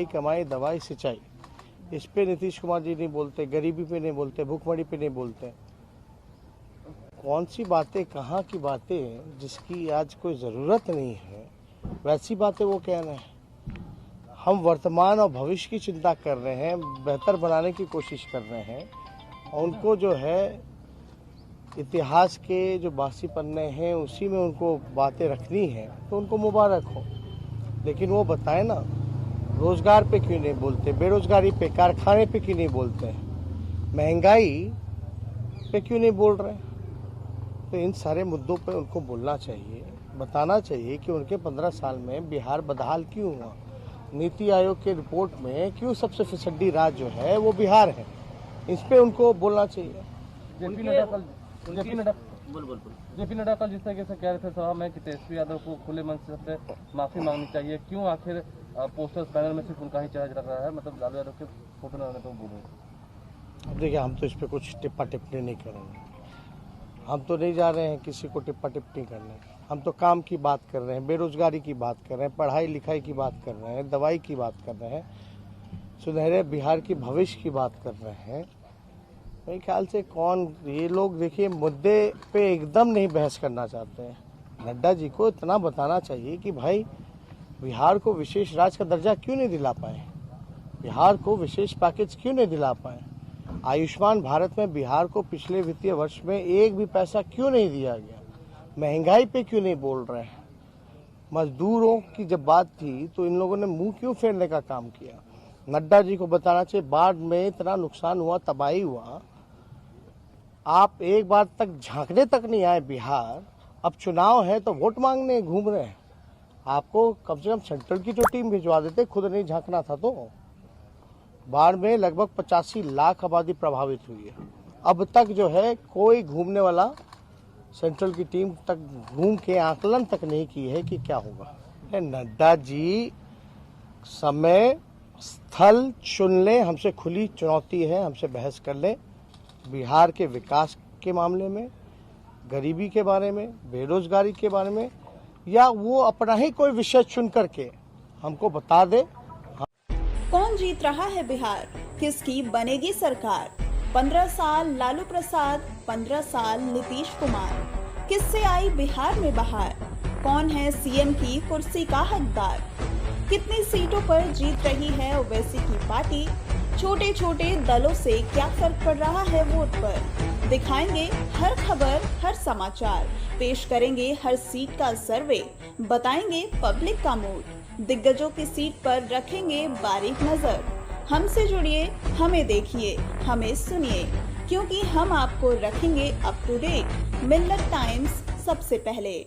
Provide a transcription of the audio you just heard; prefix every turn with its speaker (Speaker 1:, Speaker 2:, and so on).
Speaker 1: पढ़ाई, कमाई, दवाई, सिंचाई, इस पे नीतीश कुमार जी नहीं बोलते, गरीबी पे नहीं बोलते, भूखमरी पे नहीं बोलते। कौन सी बातें, कहाँ की बातें जिसकी आज कोई ज़रूरत नहीं है, वैसी बातें वो कह रहे हैं। हम वर्तमान और भविष्य की चिंता कर रहे हैं, बेहतर बनाने की कोशिश कर रहे हैं। और उनको जो है इतिहास के जो बासी पन्ने हैं उसी में उनको बातें रखनी है, तो उनको मुबारक हो। लेकिन वो बताएं ना, रोजगार पे क्यों नहीं बोलते, बेरोजगारी पे, कारखाने पे क्यों नहीं बोलते, महंगाई पे क्यों नहीं बोल रहे। तो इन सारे मुद्दों पे उनको बोलना चाहिए, बताना चाहिए कि उनके 15 साल में बिहार बदहाल क्यों हुआ। नीति आयोग के रिपोर्ट में क्यों सबसे फिसड्डी राज्य जो है वो बिहार है, इस पे उनको बोलना चाहिए।
Speaker 2: जेपी नड्डा कल जिस तरीके से कह रहे थे सभा में कि तेजस्वी यादव को खुले मन से माफी मांगनी चाहिए, क्यों आखिर पोस्टर्स बैनर में सिर्फ उनका ही चेहरा झलक रहा है, मतलब लालू यादव के फोटो न रहने तो बोले।
Speaker 1: देखिए, हम तो इस पे कुछ टिप्पा टिप्पणी नहीं करेंगे। हम तो नहीं जा रहे हैं किसी को टिप्पा टिप्पणी करने। हम तो काम की बात कर रहे हैं, बेरोजगारी की बात कर रहे हैं, पढ़ाई लिखाई की बात कर रहे हैं, दवाई की बात कर रहे हैं, सुनहरे बिहार की भविष्य की बात कर रहे हैं। मेरे ख्याल से ये लोग देखिए मुद्दे पे एकदम नहीं बहस करना चाहते हैं। नड्डा जी को इतना बताना चाहिए कि भाई बिहार को विशेष राज्य का दर्जा क्यों नहीं दिला पाए, बिहार को विशेष पैकेज क्यों नहीं दिला पाए, आयुष्मान भारत में बिहार को पिछले वित्तीय वर्ष में एक भी पैसा क्यों नहीं दिया गया, महंगाई पे क्यों नहीं बोल रहे हैं, मजदूरों की जब बात थी तो इन लोगों ने मुंह क्यों फेरने का काम किया। नड्डा जी को बताना चाहिए, बाढ़ में इतना नुकसान हुआ, तबाही हुआ, आप एक बार तक झांकने तक नहीं आए बिहार। अब चुनाव है तो वोट मांगने घूम रहे हैं। आपको कम से कम सेंट्रल की जो टीम भिजवा देते, खुद नहीं झांकना था। तो बाढ़ में लगभग 85 लाख आबादी प्रभावित हुई है। अब तक जो है कोई घूमने वाला सेंट्रल की टीम तक घूम के आकलन तक नहीं की है कि क्या होगा। नड्डा जी समय स्थल चुन ले, हमसे खुली चुनौती है, हमसे बहस कर ले बिहार के विकास के मामले में, गरीबी के बारे में, बेरोजगारी के बारे में, या वो अपना ही कोई विषय चुन करके हमको बता दे।
Speaker 3: कौन जीत रहा है बिहार, किसकी बनेगी सरकार? 15 साल लालू प्रसाद, 15 साल नीतीश कुमार, किससे आई बिहार में बहार? कौन है सीएम की कुर्सी का हकदार? कितनी सीटों पर जीत रही है ओवैसी की पार्टी? छोटे छोटे दलों से क्या फर्क पड़ रहा है वोट पर? दिखाएंगे हर खबर, हर समाचार, पेश करेंगे हर सीट का सर्वे, बताएंगे पब्लिक का मूड, दिग्गजों की सीट पर रखेंगे बारीक नजर। हमसे जुड़िए, हमें देखिए, हमें सुनिए, क्योंकि हम आपको रखेंगे up to date. Millat times, सबसे पहले।